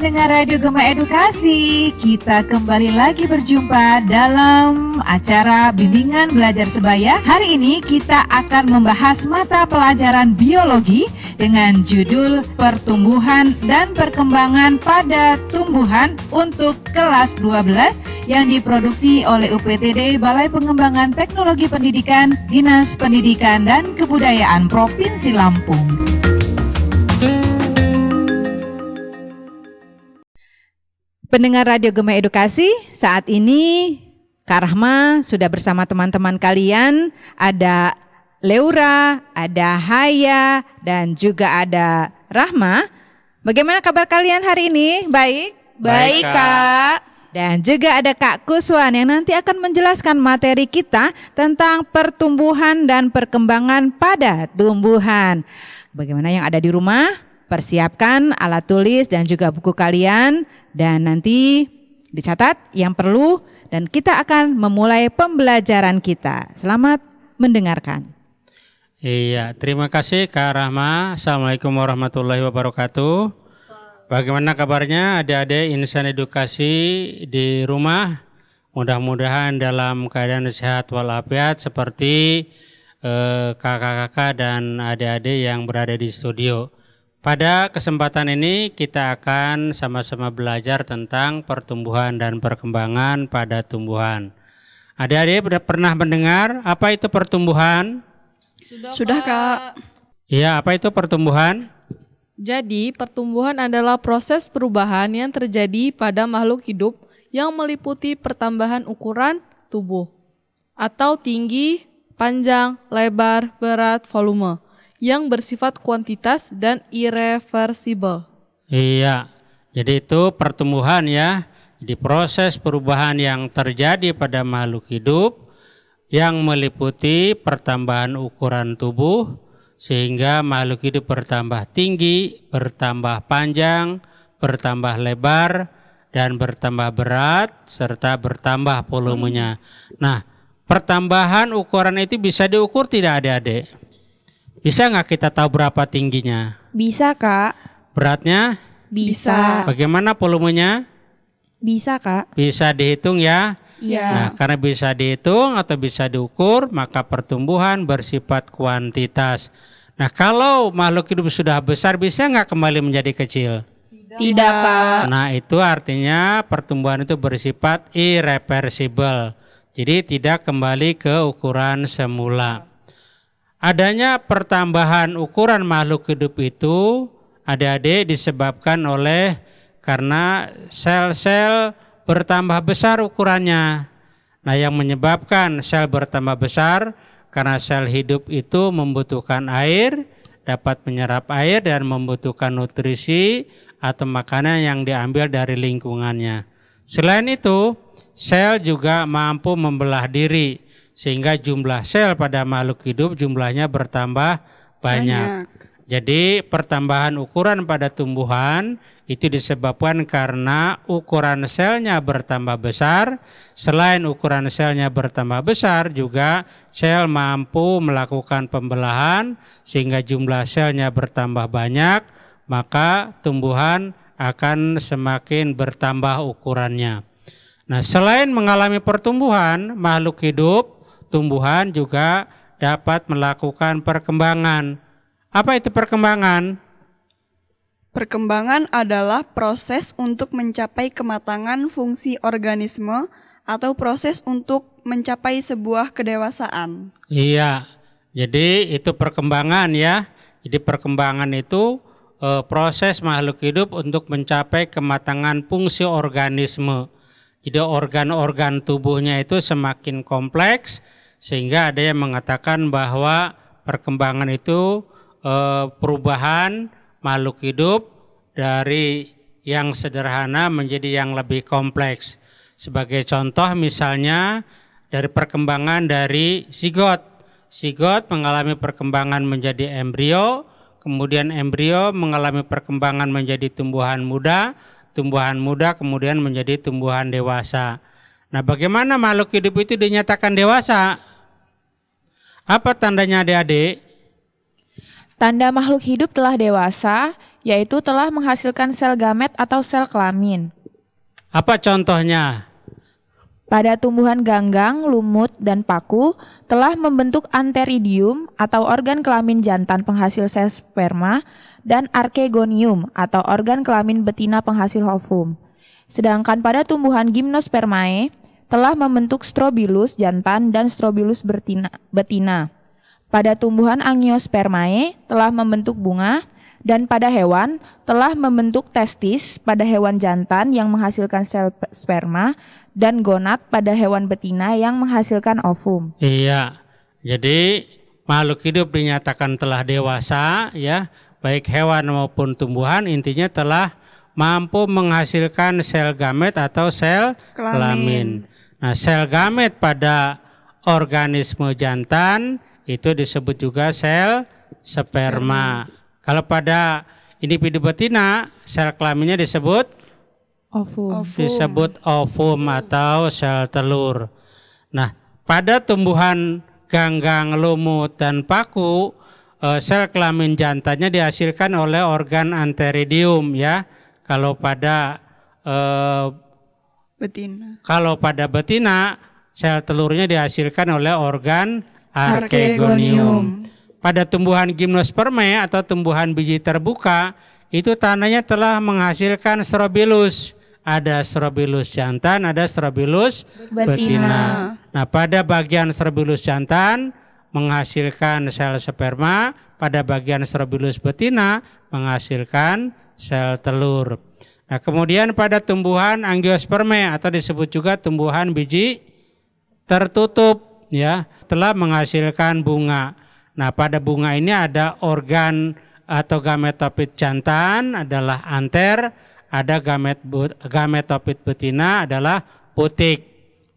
pendengar Radio Gema Edukasi, kita kembali lagi berjumpa dalam acara Bimbingan Belajar Sebaya. Hari ini kita akan membahas mata pelajaran biologi dengan judul Pertumbuhan dan Perkembangan pada Tumbuhan untuk kelas 12 yang diproduksi oleh UPTD Balai Pengembangan Teknologi Pendidikan, Dinas Pendidikan dan Kebudayaan Provinsi Lampung. Pendengar Radio Gema Edukasi, saat ini Kak Rahma sudah bersama teman-teman kalian. Ada Leura, ada Haya, dan juga ada Rahma. Bagaimana kabar kalian hari ini? Baik? Baik, Kak. Dan juga ada Kak Kuswan yang nanti akan menjelaskan materi kita tentang pertumbuhan dan perkembangan pada tumbuhan. Bagaimana yang ada di rumah? Persiapkan alat tulis dan juga buku kalian. Dan nanti dicatat yang perlu dan kita akan memulai pembelajaran kita. Selamat mendengarkan. Iya, terima kasih Kak Rahma. Assalamualaikum warahmatullahi wabarakatuh. Bagaimana kabarnya adik-adik insan edukasi di rumah? Mudah-mudahan dalam keadaan sehat walafiat seperti kakak-kakak dan adik-adik yang berada di studio. Pada kesempatan ini kita akan sama-sama belajar tentang pertumbuhan dan perkembangan pada tumbuhan. Adik-adik sudah pernah mendengar apa itu pertumbuhan? Sudah, Kak. Iya, apa itu pertumbuhan? Jadi, pertumbuhan adalah proses perubahan yang terjadi pada makhluk hidup yang meliputi pertambahan ukuran tubuh atau tinggi, panjang, lebar, berat, volume yang bersifat kuantitas dan irreversibel. Iya, jadi itu pertumbuhan ya. Jadi proses perubahan yang terjadi pada makhluk hidup yang meliputi pertambahan ukuran tubuh sehingga makhluk hidup bertambah tinggi, bertambah panjang, bertambah lebar, dan bertambah berat serta bertambah volumenya. Nah, pertambahan ukuran itu bisa diukur tidak adik-adik? Bisa nggak kita tahu berapa tingginya? Bisa, Kak. Beratnya? Bisa. Bagaimana volumenya? Bisa, Kak. Bisa dihitung ya? Iya. Nah, karena bisa dihitung atau bisa diukur, maka pertumbuhan bersifat kuantitas. Nah, kalau makhluk hidup sudah besar, bisa nggak kembali menjadi kecil? Tidak, Kak. Nah, itu artinya pertumbuhan itu bersifat irreversibel. Jadi tidak kembali ke ukuran semula. Adanya pertambahan ukuran makhluk hidup itu adik-adik disebabkan oleh karena sel-sel bertambah besar ukurannya. Nah, yang menyebabkan sel bertambah besar karena sel hidup itu membutuhkan air, dapat menyerap air dan membutuhkan nutrisi atau makanan yang diambil dari lingkungannya. Selain itu, sel juga mampu membelah diri sehingga jumlah sel pada makhluk hidup jumlahnya bertambah banyak. Jadi pertambahan ukuran pada tumbuhan itu disebabkan karena ukuran selnya bertambah besar. Selain ukuran selnya bertambah besar, juga sel mampu melakukan pembelahan sehingga jumlah selnya bertambah banyak, maka tumbuhan akan semakin bertambah ukurannya. Nah, selain mengalami pertumbuhan, makhluk hidup, tumbuhan juga dapat melakukan perkembangan. Apa itu perkembangan? Perkembangan adalah proses untuk mencapai kematangan fungsi organisme atau proses untuk mencapai sebuah kedewasaan. Iya, jadi itu perkembangan ya. Jadi perkembangan itu proses makhluk hidup untuk mencapai kematangan fungsi organisme. Jadi organ-organ tubuhnya itu semakin kompleks sehingga ada yang mengatakan bahwa perkembangan itu perubahan makhluk hidup dari yang sederhana menjadi yang lebih kompleks. Sebagai contoh misalnya dari perkembangan dari zigot. Zigot mengalami perkembangan menjadi embrio, kemudian embrio mengalami perkembangan menjadi tumbuhan muda kemudian menjadi tumbuhan dewasa. Nah, bagaimana makhluk hidup itu dinyatakan dewasa? Apa tandanya adik-adik? Tanda makhluk hidup telah dewasa yaitu telah menghasilkan sel gamet atau sel kelamin. Apa contohnya? Pada tumbuhan ganggang, lumut, dan paku telah membentuk antheridium atau organ kelamin jantan penghasil sel sperma dan archegonium atau organ kelamin betina penghasil ovum. Sedangkan pada tumbuhan Gymnospermae telah membentuk strobilus jantan dan strobilus betina. Pada tumbuhan Angiospermae telah membentuk bunga, dan pada hewan telah membentuk testis pada hewan jantan yang menghasilkan sel sperma dan gonad pada hewan betina yang menghasilkan ovum. Iya, jadi makhluk hidup dinyatakan telah dewasa, ya, baik hewan maupun tumbuhan, intinya telah mampu menghasilkan sel gamet atau sel kelamin. Nah, sel gamet pada organisme jantan itu disebut juga sel sperma. Kalau pada individu betina, sel kelaminnya disebut Ovum. disebut ovum atau sel telur. Nah, pada tumbuhan ganggang, lumut, dan paku, sel kelamin jantannya dihasilkan oleh organ antheridium, ya. Kalau pada betina, sel telurnya dihasilkan oleh organ archegonium. Pada tumbuhan Gymnospermae atau tumbuhan biji terbuka, itu tanahnya telah menghasilkan strobilus. Ada strobilus jantan, ada strobilus betina. Nah, pada bagian strobilus jantan menghasilkan sel sperma, pada bagian strobilus betina menghasilkan sel telur. Nah, kemudian pada tumbuhan Angiospermae atau disebut juga tumbuhan biji tertutup, ya, telah menghasilkan bunga. Nah, pada bunga ini ada organ atau gametofit jantan adalah anter, ada gametofit betina adalah putik.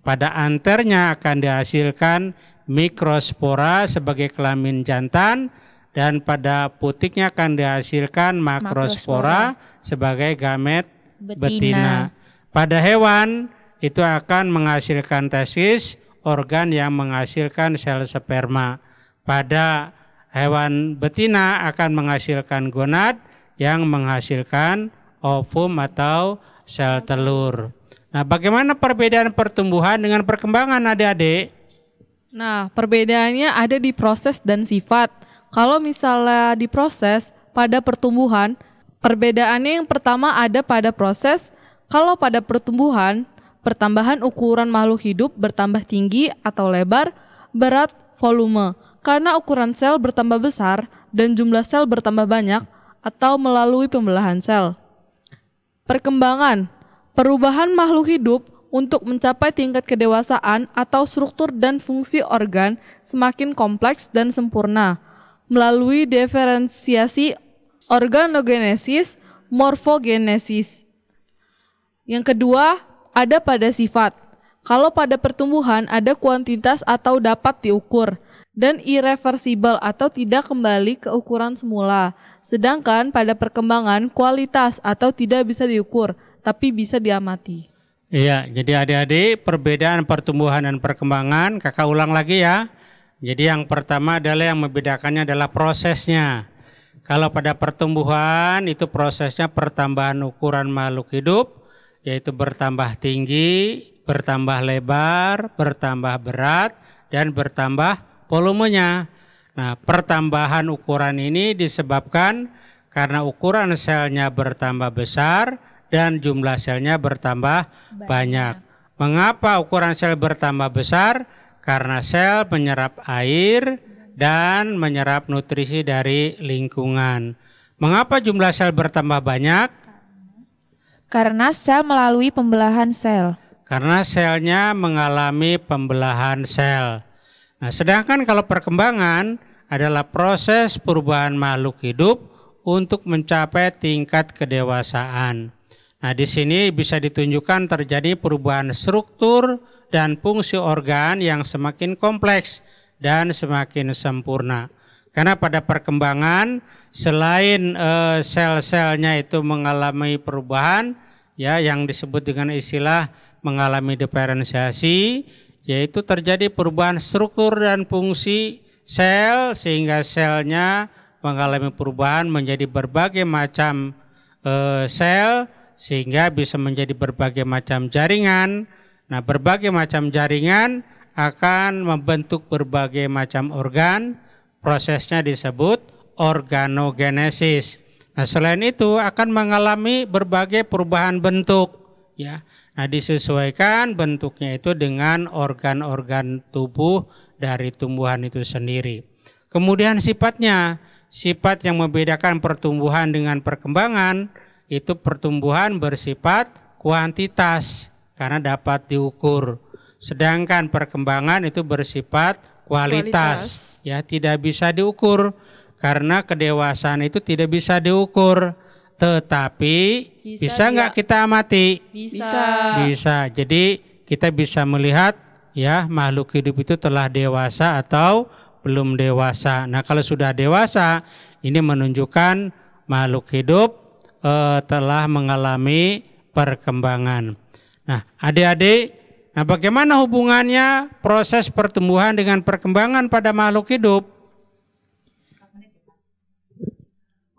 Pada anternya akan dihasilkan mikrospora sebagai kelamin jantan, dan pada putiknya akan dihasilkan makrospora sebagai gamet betina. Pada hewan itu akan menghasilkan testis, organ yang menghasilkan sel sperma. Pada hewan betina akan menghasilkan gonad yang menghasilkan ovum atau sel telur. Nah, bagaimana perbedaan pertumbuhan dengan perkembangan, adik-adik? Nah, perbedaannya ada di proses dan sifat. Kalau misalnya di proses pada pertumbuhan, perbedaannya yang pertama ada pada proses. Kalau pada pertumbuhan, pertambahan ukuran makhluk hidup bertambah tinggi atau lebar, berat, volume. Karena ukuran sel bertambah besar dan jumlah sel bertambah banyak atau melalui pembelahan sel. Perkembangan, perubahan makhluk hidup untuk mencapai tingkat kedewasaan atau struktur dan fungsi organ semakin kompleks dan sempurna melalui diferensiasi organogenesis, morfogenesis. Yang kedua, ada pada sifat. Kalau pada pertumbuhan ada kuantitas atau dapat diukur dan irreversibel atau tidak kembali ke ukuran semula. Sedangkan pada perkembangan kualitas atau tidak bisa diukur tapi bisa diamati. Iya, jadi adik-adik perbedaan pertumbuhan dan perkembangan, kakak ulang lagi ya. Jadi yang pertama adalah yang membedakannya adalah prosesnya. Kalau pada pertumbuhan itu prosesnya pertambahan ukuran makhluk hidup, yaitu bertambah tinggi, bertambah lebar, bertambah berat, dan bertambah volumenya. Nah, pertambahan ukuran ini disebabkan karena ukuran selnya bertambah besar dan jumlah selnya bertambah banyak. Mengapa ukuran sel bertambah besar? Karena sel menyerap air dan menyerap nutrisi dari lingkungan. Mengapa jumlah sel bertambah banyak? Karena sel melalui pembelahan sel. Karena selnya mengalami pembelahan sel. Nah, sedangkan kalau perkembangan adalah proses perubahan makhluk hidup untuk mencapai tingkat kedewasaan. Nah, di sini bisa ditunjukkan terjadi perubahan struktur dan fungsi organ yang semakin kompleks dan semakin sempurna. Karena pada perkembangan selain sel-selnya itu mengalami perubahan, ya, yang disebut dengan istilah mengalami diferensiasi, yaitu terjadi perubahan struktur dan fungsi sel sehingga selnya mengalami perubahan menjadi berbagai macam sel sehingga bisa menjadi berbagai macam jaringan. Nah, berbagai macam jaringan akan membentuk berbagai macam organ. Prosesnya disebut organogenesis. Nah, selain itu akan mengalami berbagai perubahan bentuk, ya. Nah, disesuaikan bentuknya itu dengan organ-organ tubuh dari tumbuhan itu sendiri. Kemudian sifat yang membedakan pertumbuhan dengan perkembangan itu pertumbuhan bersifat kuantitas karena dapat diukur. Sedangkan perkembangan itu bersifat kualitas. Ya, tidak bisa diukur karena kedewasaan itu tidak bisa diukur. Tetapi bisa nggak kita amati? Bisa. Jadi kita bisa melihat ya makhluk hidup itu telah dewasa atau belum dewasa. Nah, kalau sudah dewasa ini menunjukkan makhluk hidup telah mengalami perkembangan. Nah, adik-adik, bagaimana hubungannya proses pertumbuhan dengan perkembangan pada makhluk hidup?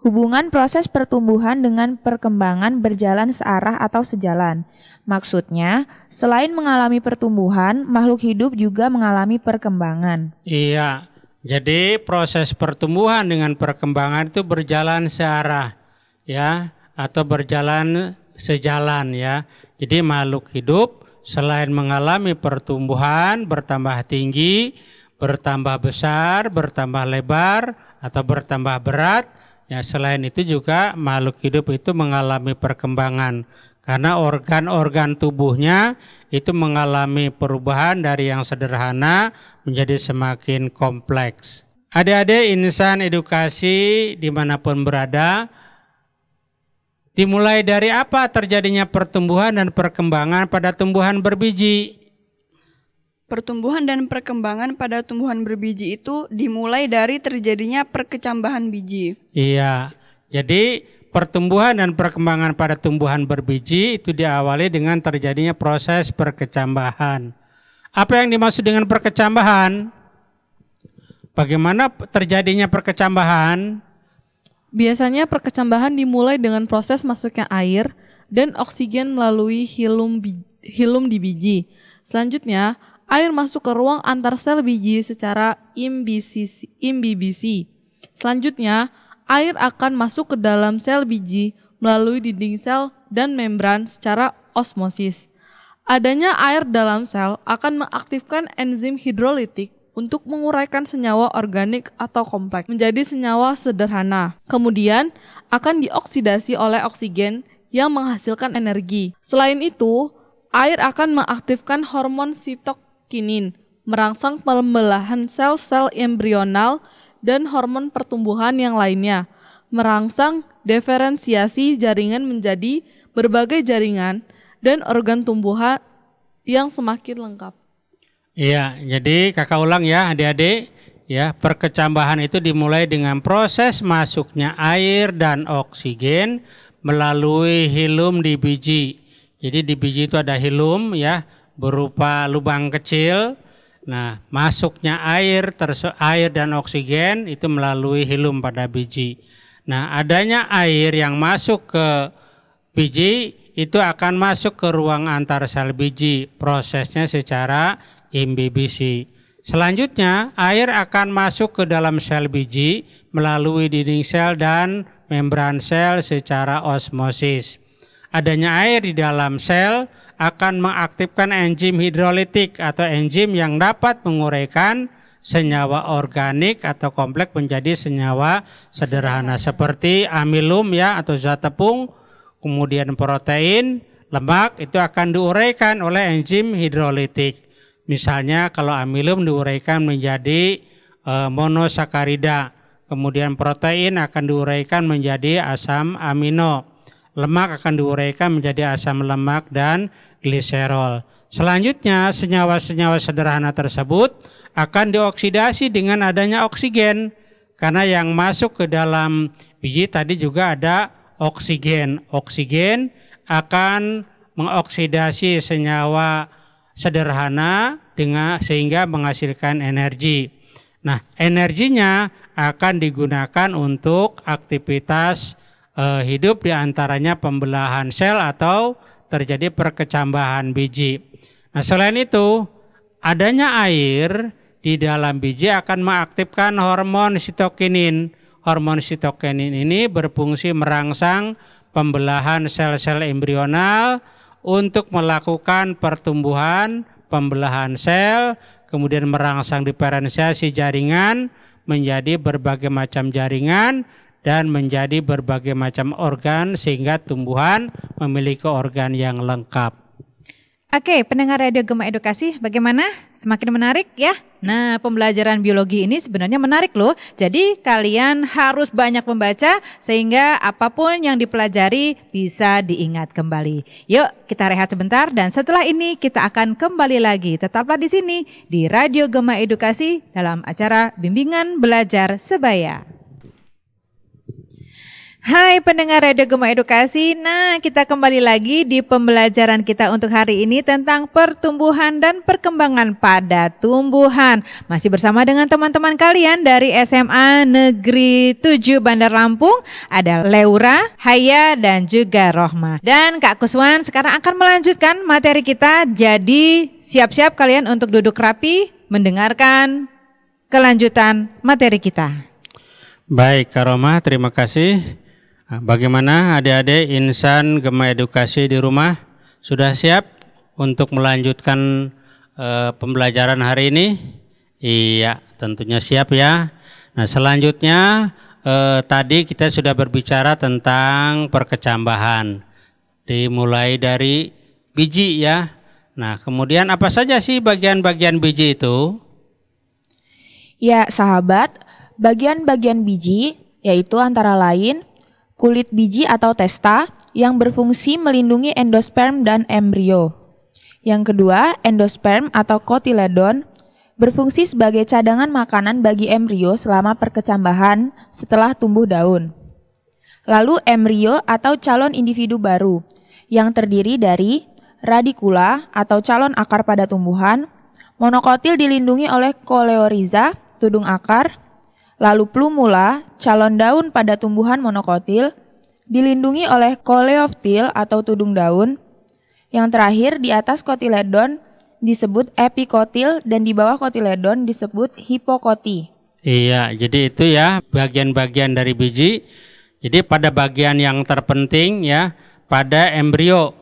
Hubungan proses pertumbuhan dengan perkembangan berjalan searah atau sejalan. Maksudnya, selain mengalami pertumbuhan, makhluk hidup juga mengalami perkembangan. Iya, jadi proses pertumbuhan dengan perkembangan itu berjalan searah, ya, atau berjalan sejalan, ya. Jadi makhluk hidup selain mengalami pertumbuhan, bertambah tinggi, bertambah besar, bertambah lebar, atau bertambah berat, ya, selain itu juga makhluk hidup itu mengalami perkembangan karena organ-organ tubuhnya itu mengalami perubahan dari yang sederhana menjadi semakin kompleks. Adik-adik insan edukasi dimanapun berada, dimulai dari apa terjadinya pertumbuhan dan perkembangan pada tumbuhan berbiji? Pertumbuhan dan perkembangan pada tumbuhan berbiji itu dimulai dari terjadinya perkecambahan biji. Iya, jadi pertumbuhan dan perkembangan pada tumbuhan berbiji itu diawali dengan terjadinya proses perkecambahan. Apa yang dimaksud dengan perkecambahan? Bagaimana terjadinya perkecambahan? Biasanya perkecambahan dimulai dengan proses masuknya air dan oksigen melalui hilum di biji. Selanjutnya, air masuk ke ruang antar sel biji secara imbibisi. Selanjutnya, air akan masuk ke dalam sel biji melalui dinding sel dan membran secara osmosis. Adanya air dalam sel akan mengaktifkan enzim hidrolitik untuk menguraikan senyawa organik atau kompleks menjadi senyawa sederhana. Kemudian akan dioksidasi oleh oksigen yang menghasilkan energi. Selain itu, air akan mengaktifkan hormon sitokinin, merangsang pembelahan sel-sel embrional dan hormon pertumbuhan yang lainnya, merangsang diferensiasi jaringan menjadi berbagai jaringan dan organ tumbuhan yang semakin lengkap. Iya, jadi kakak ulang ya adik-adik, ya, perkecambahan itu dimulai dengan proses masuknya air dan oksigen melalui hilum di biji. Jadi di biji itu ada hilum, ya, berupa lubang kecil. Nah, masuknya air dan oksigen itu melalui hilum pada biji. Nah, adanya air yang masuk ke biji itu akan masuk ke ruang antar sel biji. Prosesnya secara imbibisi. Selanjutnya, air akan masuk ke dalam sel biji melalui dinding sel dan membran sel secara osmosis. Adanya air di dalam sel akan mengaktifkan enzim hidrolitik atau enzim yang dapat menguraikan senyawa organik atau kompleks menjadi senyawa sederhana seperti amilum, ya, atau zat tepung, kemudian protein, lemak itu akan diuraikan oleh enzim hidrolitik. Misalnya kalau amilum diuraikan menjadi monosakarida, kemudian protein akan diuraikan menjadi asam amino, lemak akan diuraikan menjadi asam lemak dan gliserol. Selanjutnya senyawa-senyawa sederhana tersebut akan dioksidasi dengan adanya oksigen, karena yang masuk ke dalam biji tadi juga ada oksigen. Oksigen akan mengoksidasi senyawa sederhana sehingga menghasilkan energi. Nah, energinya akan digunakan untuk aktivitas hidup, diantaranya pembelahan sel atau terjadi perkecambahan biji. Nah, selain itu, adanya air di dalam biji akan mengaktifkan hormon sitokinin. Hormon sitokinin ini berfungsi merangsang pembelahan sel-sel embrional untuk melakukan pertumbuhan, pembelahan sel, kemudian merangsang diferensiasi jaringan menjadi berbagai macam jaringan dan menjadi berbagai macam organ sehingga tumbuhan memiliki organ yang lengkap. Oke, pendengar Radio Gema Edukasi, bagaimana? Semakin menarik ya? Nah, pembelajaran biologi ini sebenarnya menarik loh. Jadi kalian harus banyak membaca sehingga apapun yang dipelajari bisa diingat kembali. Yuk, kita rehat sebentar dan setelah ini kita akan kembali lagi. Tetaplah di sini di Radio Gema Edukasi dalam acara Bimbingan Belajar Sebaya. Hai pendengar Radio Gema Edukasi, nah kita kembali lagi di pembelajaran kita untuk hari ini tentang pertumbuhan dan perkembangan pada tumbuhan. Masih bersama dengan teman-teman kalian dari SMA Negeri 7 Bandar Lampung, ada Leura, Haya, dan juga Rohma. Dan Kak Kuswan sekarang akan melanjutkan materi kita, jadi siap-siap kalian untuk duduk rapi mendengarkan kelanjutan materi kita. Baik Kak Rohma, terima kasih. Bagaimana adik-adik insan Gema Edukasi di rumah? Sudah siap untuk melanjutkan pembelajaran hari ini? Iya, tentunya siap ya. Nah, selanjutnya tadi kita sudah berbicara tentang perkecambahan. Dimulai dari biji ya. Nah, kemudian apa saja sih bagian-bagian biji itu? Ya, sahabat, bagian-bagian biji yaitu antara lain kulit biji atau testa yang berfungsi melindungi endosperm dan embrio. Yang kedua, endosperm atau kotiledon berfungsi sebagai cadangan makanan bagi embrio selama perkecambahan setelah tumbuh daun. Lalu embrio atau calon individu baru yang terdiri dari radikula atau calon akar pada tumbuhan, monokotil dilindungi oleh koleoriza, tudung akar, lalu plumula, calon daun pada tumbuhan monokotil, dilindungi oleh koleoftil atau tudung daun. Yang terakhir di atas kotiledon disebut epikotil dan di bawah kotiledon disebut hipokoti. Iya, jadi itu ya bagian-bagian dari biji. Jadi pada bagian yang terpenting ya pada embrio.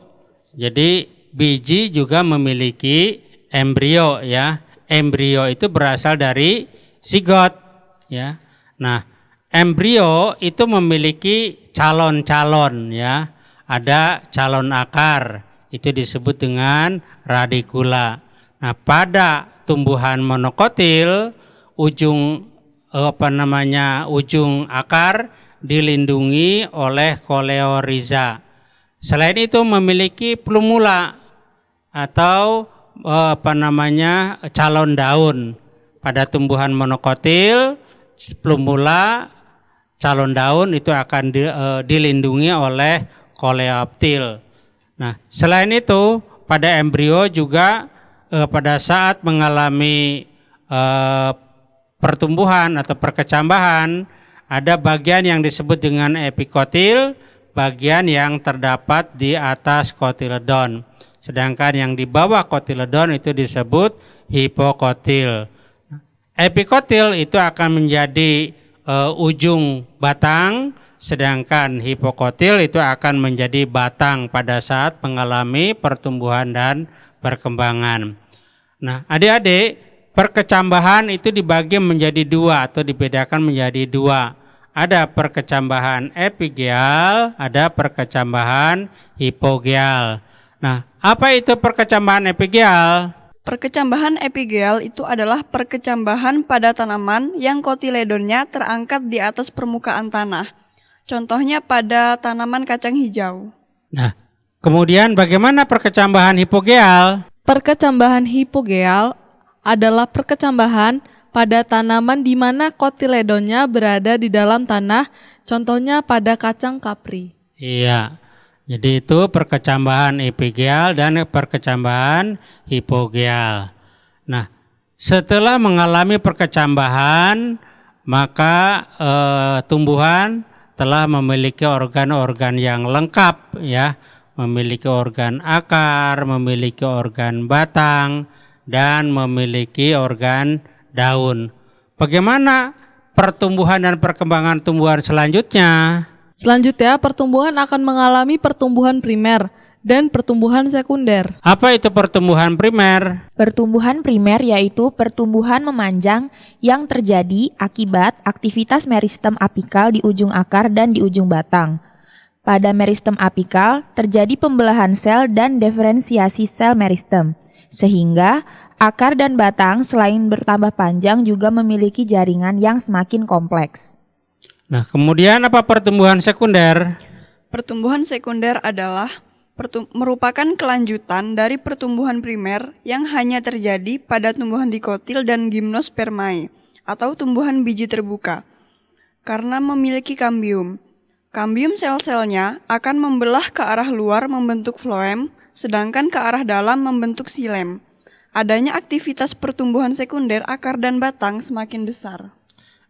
Jadi biji juga memiliki embrio ya. Embrio itu berasal dari zigot. Ya, nah embrio itu memiliki calon-calon ya, ada calon akar itu disebut dengan radikula. Nah pada tumbuhan monokotil ujung ujung akar dilindungi oleh koleoriza. Selain itu memiliki plumula atau calon daun pada tumbuhan monokotil. Plumula calon daun itu akan dilindungi oleh koleoptil. Nah, selain itu pada embrio juga pada saat mengalami pertumbuhan atau perkecambahan ada bagian yang disebut dengan epikotil, bagian yang terdapat di atas kotiledon. Sedangkan yang di bawah kotiledon itu disebut hipokotil. Epikotil itu akan menjadi ujung batang, sedangkan hipokotil itu akan menjadi batang pada saat mengalami pertumbuhan dan perkembangan. Nah, adik-adik, perkecambahan itu dibagi menjadi dua atau dibedakan menjadi dua. Ada perkecambahan epigeal, ada perkecambahan hipogeal. Nah, apa itu perkecambahan epigeal? Perkecambahan epigeal itu adalah perkecambahan pada tanaman yang kotiledonnya terangkat di atas permukaan tanah. Contohnya pada tanaman kacang hijau. Nah, kemudian bagaimana perkecambahan hipogeal? Perkecambahan hipogeal adalah perkecambahan pada tanaman di mana kotiledonnya berada di dalam tanah, contohnya pada kacang kapri. Iya. Jadi itu perkecambahan epigeal dan perkecambahan hipogeal. Nah, setelah mengalami perkecambahan, maka tumbuhan telah memiliki organ-organ yang lengkap, ya, memiliki organ akar, memiliki organ batang, dan memiliki organ daun. Bagaimana pertumbuhan dan perkembangan tumbuhan selanjutnya? Selanjutnya, pertumbuhan akan mengalami pertumbuhan primer dan pertumbuhan sekunder. Apa itu pertumbuhan primer? Pertumbuhan primer yaitu pertumbuhan memanjang yang terjadi akibat aktivitas meristem apikal di ujung akar dan di ujung batang. Pada meristem apikal terjadi pembelahan sel dan diferensiasi sel meristem, sehingga akar dan batang selain bertambah panjang juga memiliki jaringan yang semakin kompleks. Nah, kemudian apa pertumbuhan sekunder? Pertumbuhan sekunder adalah merupakan kelanjutan dari pertumbuhan primer yang hanya terjadi pada tumbuhan dikotil dan gimnospermae atau tumbuhan biji terbuka. Karena memiliki kambium. Kambium sel-selnya akan membelah ke arah luar membentuk floem, sedangkan ke arah dalam membentuk xilem. Adanya aktivitas pertumbuhan sekunder akar dan batang semakin besar.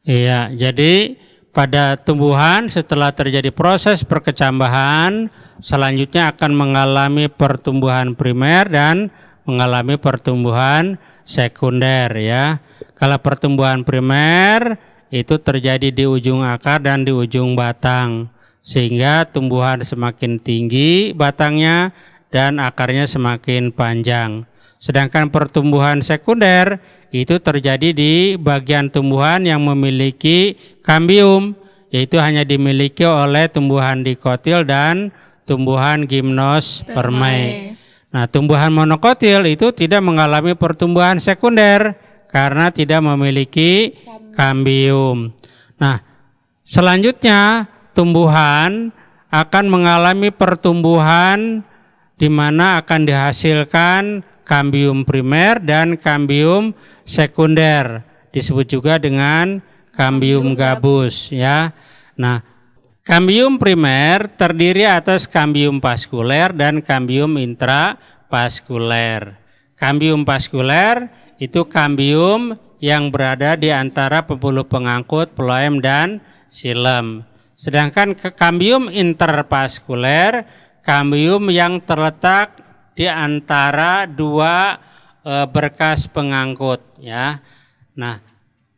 Iya, jadi pada tumbuhan setelah terjadi proses perkecambahan, selanjutnya akan mengalami pertumbuhan primer dan mengalami pertumbuhan sekunder, ya. Kalau pertumbuhan primer itu terjadi di ujung akar dan di ujung batang, sehingga tumbuhan semakin tinggi batangnya dan akarnya semakin panjang. Sedangkan pertumbuhan sekunder itu terjadi di bagian tumbuhan yang memiliki kambium, yaitu hanya dimiliki oleh tumbuhan dikotil dan tumbuhan gimnospermae. Nah, tumbuhan monokotil itu tidak mengalami pertumbuhan sekunder karena tidak memiliki kambium. Nah, selanjutnya tumbuhan akan mengalami pertumbuhan di mana akan dihasilkan kambium primer dan kambium sekunder, disebut juga dengan kambium gabus, ya. Nah, kambium primer terdiri atas kambium vaskuler dan kambium intravaskuler. Kambium vaskuler itu kambium yang berada di antara pembuluh pengangkut phloem dan xilem. Sedangkan kambium intervaskuler, kambium yang terletak di antara dua berkas pengangkut, ya. Nah,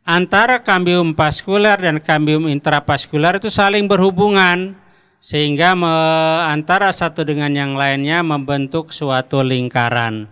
antara kambium vaskuler dan kambium intravaskuler itu saling berhubungan sehingga antara satu dengan yang lainnya membentuk suatu lingkaran.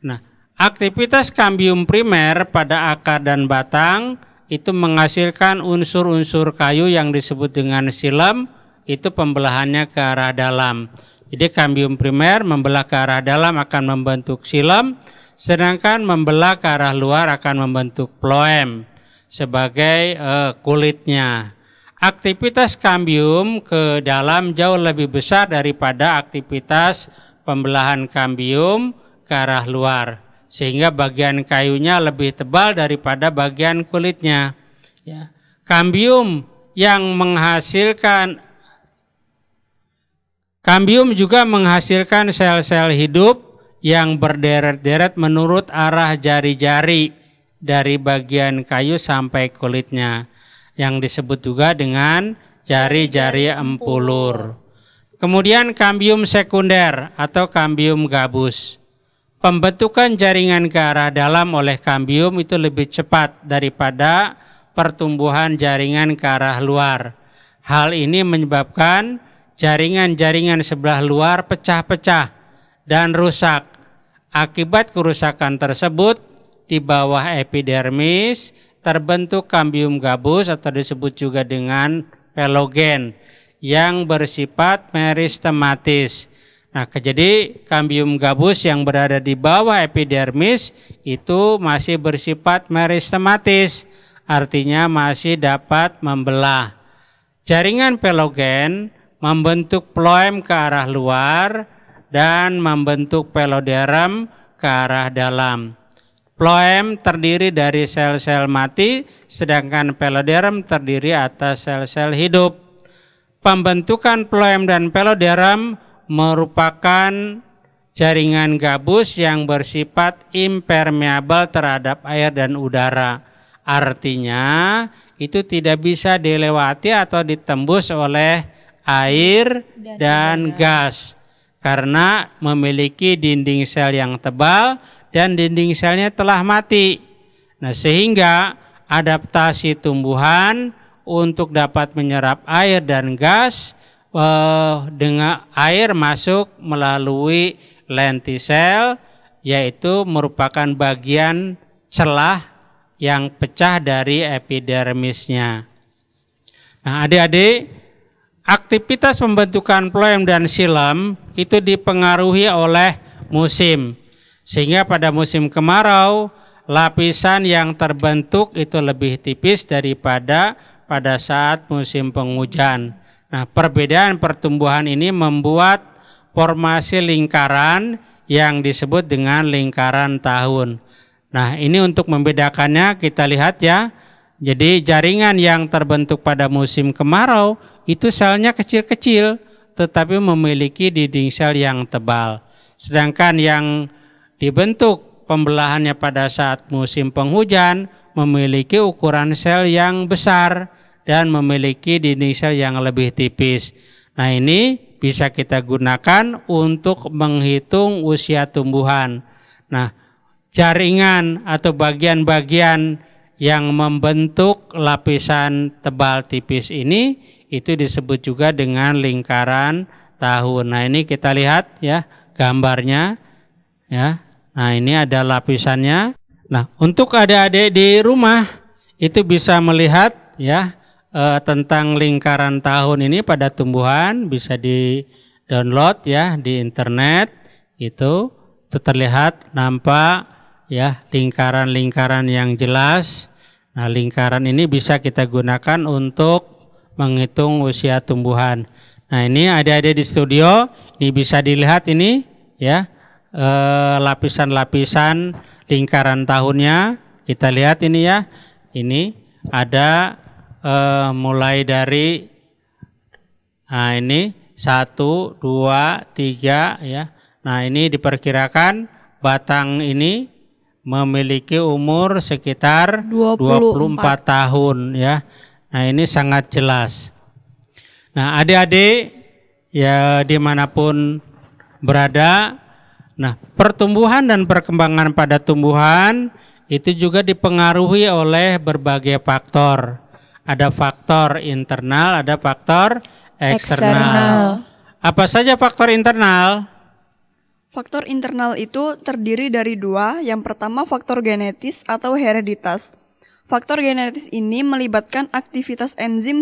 Nah, aktivitas kambium primer pada akar dan batang itu menghasilkan unsur-unsur kayu yang disebut dengan xilem, itu pembelahannya ke arah dalam. Jadi kambium primer membelah ke arah dalam akan membentuk xilem, sedangkan membelah ke arah luar akan membentuk phloem sebagai kulitnya. Aktivitas kambium ke dalam jauh lebih besar daripada aktivitas pembelahan kambium ke arah luar, sehingga bagian kayunya lebih tebal daripada bagian kulitnya. Ya. Kambium juga menghasilkan sel-sel hidup yang berderet-deret menurut arah jari-jari dari bagian kayu sampai kulitnya, yang disebut juga dengan jari-jari empulur. Kemudian kambium sekunder atau kambium gabus. Pembentukan jaringan ke arah dalam oleh kambium itu lebih cepat daripada pertumbuhan jaringan ke arah luar. Hal ini menyebabkan jaringan-jaringan sebelah luar pecah-pecah dan rusak. Akibat kerusakan tersebut, di bawah epidermis terbentuk kambium gabus atau disebut juga dengan pelogen yang bersifat meristematis. Nah, jadi kambium gabus yang berada di bawah epidermis itu masih bersifat meristematis, artinya masih dapat membelah. Jaringan pelogen membentuk phloem ke arah luar dan membentuk peloderm ke arah dalam. Phloem terdiri dari sel-sel mati, sedangkan peloderm terdiri atas sel-sel hidup. Pembentukan phloem dan peloderm merupakan jaringan gabus yang bersifat impermeabel terhadap air dan udara. Artinya itu tidak bisa dilewati atau ditembus oleh air dan gas karena memiliki dinding sel yang tebal dan dinding selnya telah mati. Nah, sehingga adaptasi tumbuhan untuk dapat menyerap air dan gas dengan air masuk melalui lentisel, yaitu merupakan bagian celah yang pecah dari epidermisnya. Nah, adik-adik, aktivitas pembentukan floem dan xilem itu dipengaruhi oleh musim. Sehingga pada musim kemarau, lapisan yang terbentuk itu lebih tipis daripada pada saat musim penghujan. Nah, perbedaan pertumbuhan ini membuat formasi lingkaran yang disebut dengan lingkaran tahun. Nah, ini untuk membedakannya kita lihat ya. Jadi jaringan yang terbentuk pada musim kemarau itu selnya kecil-kecil tetapi memiliki dinding sel yang tebal. Sedangkan yang dibentuk pembelahannya pada saat musim penghujan memiliki ukuran sel yang besar dan memiliki dinding sel yang lebih tipis. Nah, ini bisa kita gunakan untuk menghitung usia tumbuhan. Nah, jaringan atau bagian-bagian yang membentuk lapisan tebal tipis ini itu disebut juga dengan lingkaran tahun. Nah, ini kita lihat ya gambarnya ya. Nah, ini ada lapisannya. Nah, untuk adik-adik di rumah itu bisa melihat ya tentang lingkaran tahun ini pada tumbuhan, bisa di-download ya di internet. Itu terlihat nampak ya lingkaran-lingkaran yang jelas. Nah, lingkaran ini bisa kita gunakan untuk menghitung usia tumbuhan. Nah, ini adik-adik di studio, ini bisa dilihat ini ya. Lapisan-lapisan lingkaran tahunnya kita lihat ini ya. Ini ada mulai dari ini 1, 2, 3 ya. Nah, ini diperkirakan batang ini memiliki umur sekitar 24 tahun ya. Nah, ini sangat jelas. Nah, adik-adik ya dimanapun berada, nah, pertumbuhan dan perkembangan pada tumbuhan itu juga dipengaruhi oleh berbagai faktor. Ada faktor internal, ada faktor eksternal. Apa saja faktor internal? Faktor internal itu terdiri dari dua. Yang pertama faktor genetis atau hereditas. Faktor genetis ini melibatkan aktivitas enzim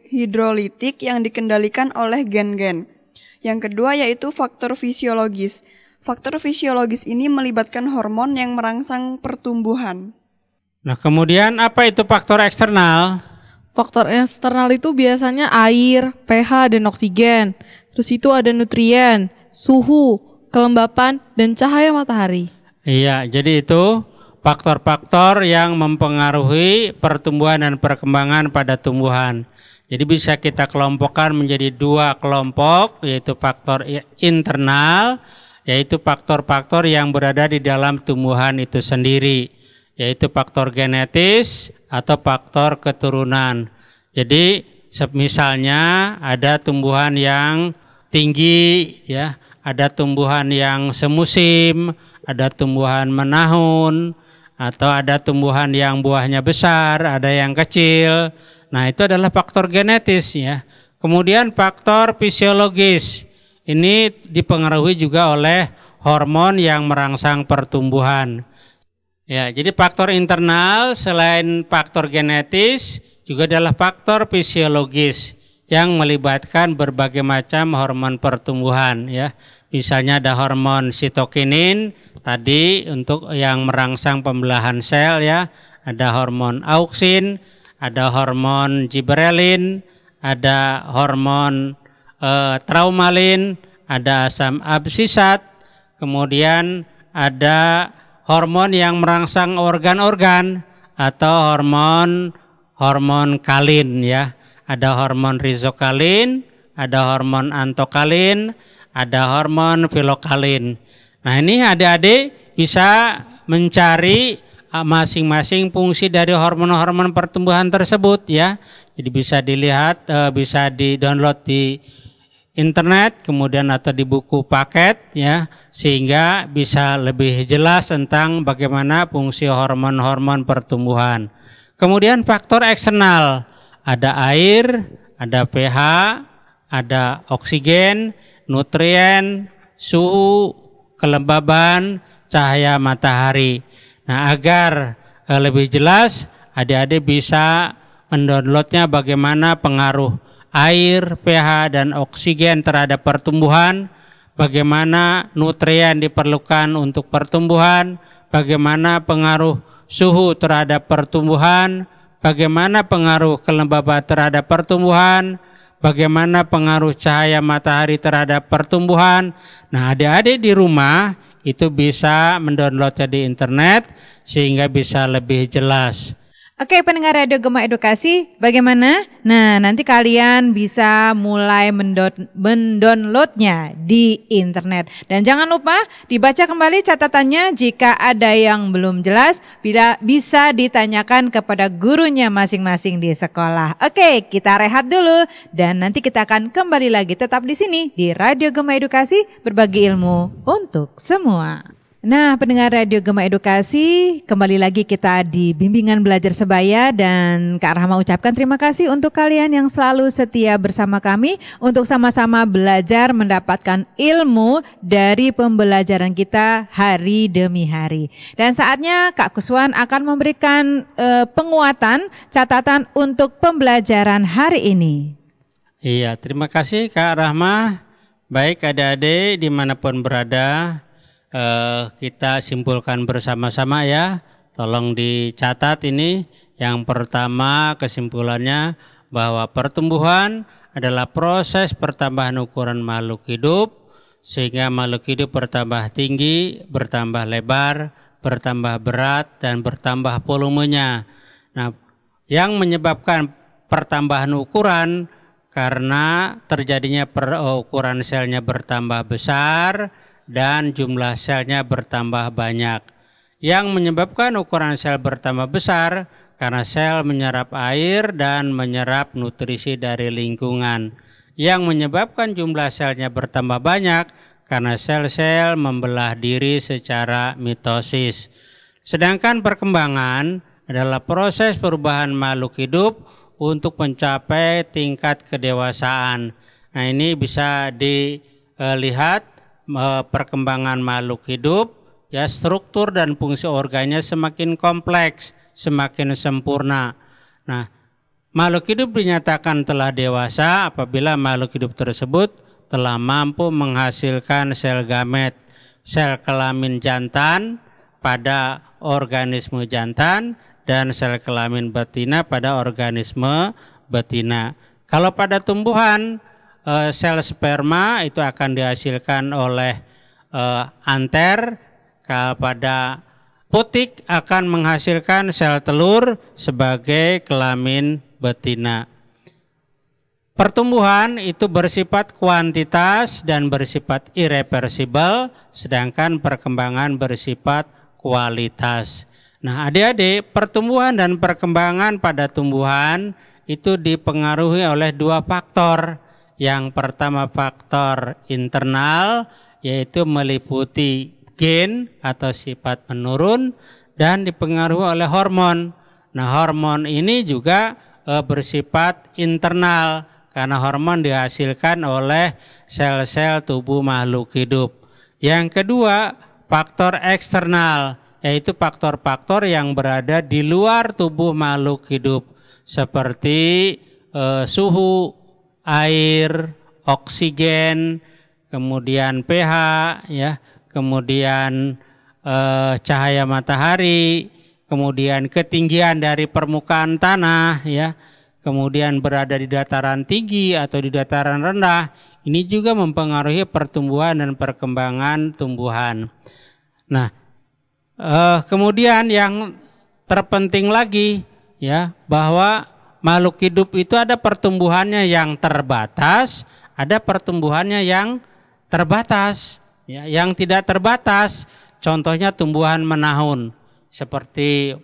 hidrolitik yang dikendalikan oleh gen-gen. Yang kedua yaitu faktor fisiologis. Faktor fisiologis ini melibatkan hormon yang merangsang pertumbuhan. Nah, kemudian apa itu faktor eksternal? Faktor eksternal itu biasanya air, pH, dan oksigen. Terus itu ada nutrien, suhu, kelembapan, dan cahaya matahari. Iya, jadi itu faktor-faktor yang mempengaruhi pertumbuhan dan perkembangan pada tumbuhan. Jadi bisa kita kelompokkan menjadi dua kelompok, yaitu faktor internal, yaitu faktor-faktor yang berada di dalam tumbuhan itu sendiri, yaitu faktor genetis atau faktor keturunan. Jadi misalnya ada tumbuhan yang tinggi ya, ada tumbuhan yang semusim, ada tumbuhan menahun, atau ada tumbuhan yang buahnya besar, ada yang kecil. Nah, itu adalah faktor genetis ya. Kemudian faktor fisiologis. Ini dipengaruhi juga oleh hormon yang merangsang pertumbuhan. Ya, jadi faktor internal selain faktor genetis juga adalah faktor fisiologis yang melibatkan berbagai macam hormon pertumbuhan ya. Misalnya ada hormon sitokinin tadi untuk yang merangsang pembelahan sel ya. Ada hormon auksin, ada hormon giberelin, ada hormon traumalin, ada asam absisat, kemudian ada hormon yang merangsang organ-organ atau hormon kalin ya. Ada hormon rizokalin, ada hormon antokalin, ada hormon filokalin. Nah, ini adik-adik bisa mencari masing-masing fungsi dari hormon-hormon pertumbuhan tersebut ya. Jadi bisa dilihat, bisa di-download di internet, kemudian atau di buku paket ya, sehingga bisa lebih jelas tentang bagaimana fungsi hormon-hormon pertumbuhan. Kemudian faktor eksternal, ada air, ada pH, ada oksigen, nutrien, suhu, kelembaban, cahaya matahari. Nah, agar lebih jelas, adik-adik bisa mendownloadnya bagaimana pengaruh air, pH, dan oksigen terhadap pertumbuhan, bagaimana nutrien diperlukan untuk pertumbuhan, bagaimana pengaruh suhu terhadap pertumbuhan, bagaimana pengaruh kelembaban terhadap pertumbuhan, bagaimana pengaruh cahaya matahari terhadap pertumbuhan. Nah, adik-adik di rumah itu bisa mendownloadnya di internet sehingga bisa lebih jelas. Oke, pendengar Radio Gema Edukasi, bagaimana? Nah, nanti kalian bisa mulai mendownloadnya di internet. Dan jangan lupa dibaca kembali catatannya, jika ada yang belum jelas bisa ditanyakan kepada gurunya masing-masing di sekolah. Oke, kita rehat dulu dan nanti kita akan kembali lagi tetap di sini di Radio Gema Edukasi, berbagi ilmu untuk semua. Nah, pendengar Radio Gema Edukasi, kembali lagi kita di bimbingan belajar sebaya dan Kak Rahma ucapkan terima kasih untuk kalian yang selalu setia bersama kami untuk sama-sama belajar mendapatkan ilmu dari pembelajaran kita hari demi hari. Dan saatnya Kak Kuswan akan memberikan penguatan catatan untuk pembelajaran hari ini. Iya, terima kasih Kak Rahma. Baik adik-adik dimanapun berada, kita simpulkan bersama-sama ya. Tolong dicatat ini. Yang pertama kesimpulannya bahwa pertumbuhan adalah proses pertambahan ukuran makhluk hidup sehingga makhluk hidup bertambah tinggi, bertambah lebar, bertambah berat dan bertambah volumenya. Nah, yang menyebabkan pertambahan ukuran karena terjadinya ukuran selnya bertambah besar dan jumlah selnya bertambah banyak. Yang menyebabkan ukuran sel bertambah besar karena sel menyerap air dan menyerap nutrisi dari lingkungan. Yang menyebabkan jumlah selnya bertambah banyak karena sel-sel membelah diri secara mitosis. Sedangkan perkembangan adalah proses perubahan makhluk hidup untuk mencapai tingkat kedewasaan. Nah, ini bisa dilihat perkembangan makhluk hidup ya, struktur dan fungsi organnya semakin kompleks, semakin sempurna. Nah, makhluk hidup dinyatakan telah dewasa apabila makhluk hidup tersebut telah mampu menghasilkan sel gamet, sel kelamin jantan pada organisme jantan dan sel kelamin betina pada organisme betina. Kalau pada tumbuhan, sel sperma itu akan dihasilkan oleh anter, pada putik akan menghasilkan sel telur sebagai kelamin betina. Pertumbuhan itu bersifat kuantitas dan bersifat irreversibel, sedangkan perkembangan bersifat kualitas. Nah, adik-adik, pertumbuhan dan perkembangan pada tumbuhan itu dipengaruhi oleh dua faktor. Yang pertama faktor internal, yaitu meliputi gen atau sifat menurun dan dipengaruhi oleh hormon. Nah, hormon ini juga bersifat internal karena hormon dihasilkan oleh sel-sel tubuh makhluk hidup. Yang kedua, faktor eksternal, yaitu faktor-faktor yang berada di luar tubuh makhluk hidup seperti suhu, air, oksigen, kemudian pH, ya, kemudian cahaya matahari, kemudian ketinggian dari permukaan tanah, ya, kemudian berada di dataran tinggi atau di dataran rendah. Ini juga mempengaruhi pertumbuhan dan perkembangan tumbuhan. Nah, kemudian yang terpenting lagi, ya, bahwa makhluk hidup itu ada pertumbuhannya yang terbatas, ada pertumbuhannya yang terbatas. Ya, yang tidak terbatas, contohnya tumbuhan menahun. seperti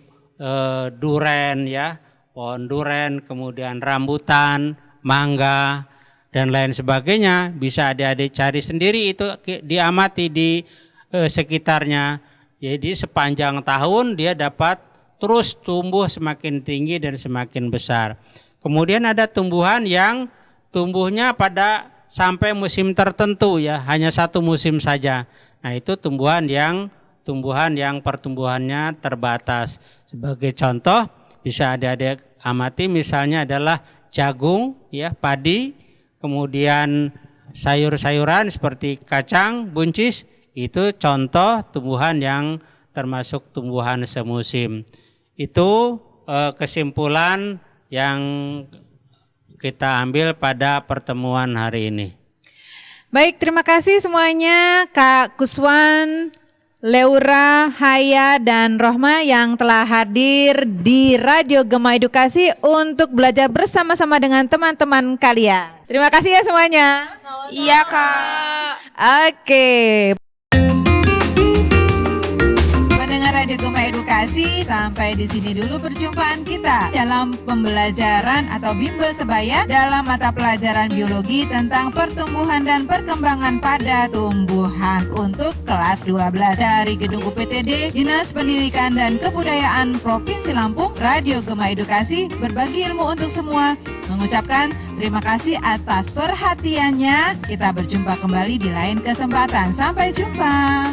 duren ya, pohon duren, kemudian rambutan, mangga dan lain sebagainya. Bisa adik-adik cari sendiri, itu diamati di sekitarnya. Jadi sepanjang tahun dia dapat terus tumbuh semakin tinggi dan semakin besar. Kemudian ada tumbuhan yang tumbuhnya pada sampai musim tertentu ya, hanya satu musim saja. Nah itu tumbuhan yang pertumbuhannya terbatas. Sebagai contoh bisa adik-adik amati misalnya adalah jagung ya, padi, kemudian sayur-sayuran seperti kacang, buncis, itu contoh tumbuhan yang termasuk tumbuhan semusim. Itu kesimpulan yang kita ambil pada pertemuan hari ini. Baik, terima kasih semuanya Kak Kuswan, Leura, Haya, dan Rohma yang telah hadir di Radio Gema Edukasi untuk belajar bersama-sama dengan teman-teman kalian. Terima kasih ya semuanya. Iya, Kak. Oke. Pendengar Radio Gema Edukasi, sampai di sini dulu perjumpaan kita dalam pembelajaran atau bimbel sebaya dalam mata pelajaran biologi tentang pertumbuhan dan perkembangan pada tumbuhan untuk kelas 12 dari Gedung UPTD Dinas Pendidikan dan Kebudayaan Provinsi Lampung. Radio Gema Edukasi berbagi ilmu untuk semua, mengucapkan terima kasih atas perhatiannya. Kita berjumpa kembali di lain kesempatan. Sampai jumpa.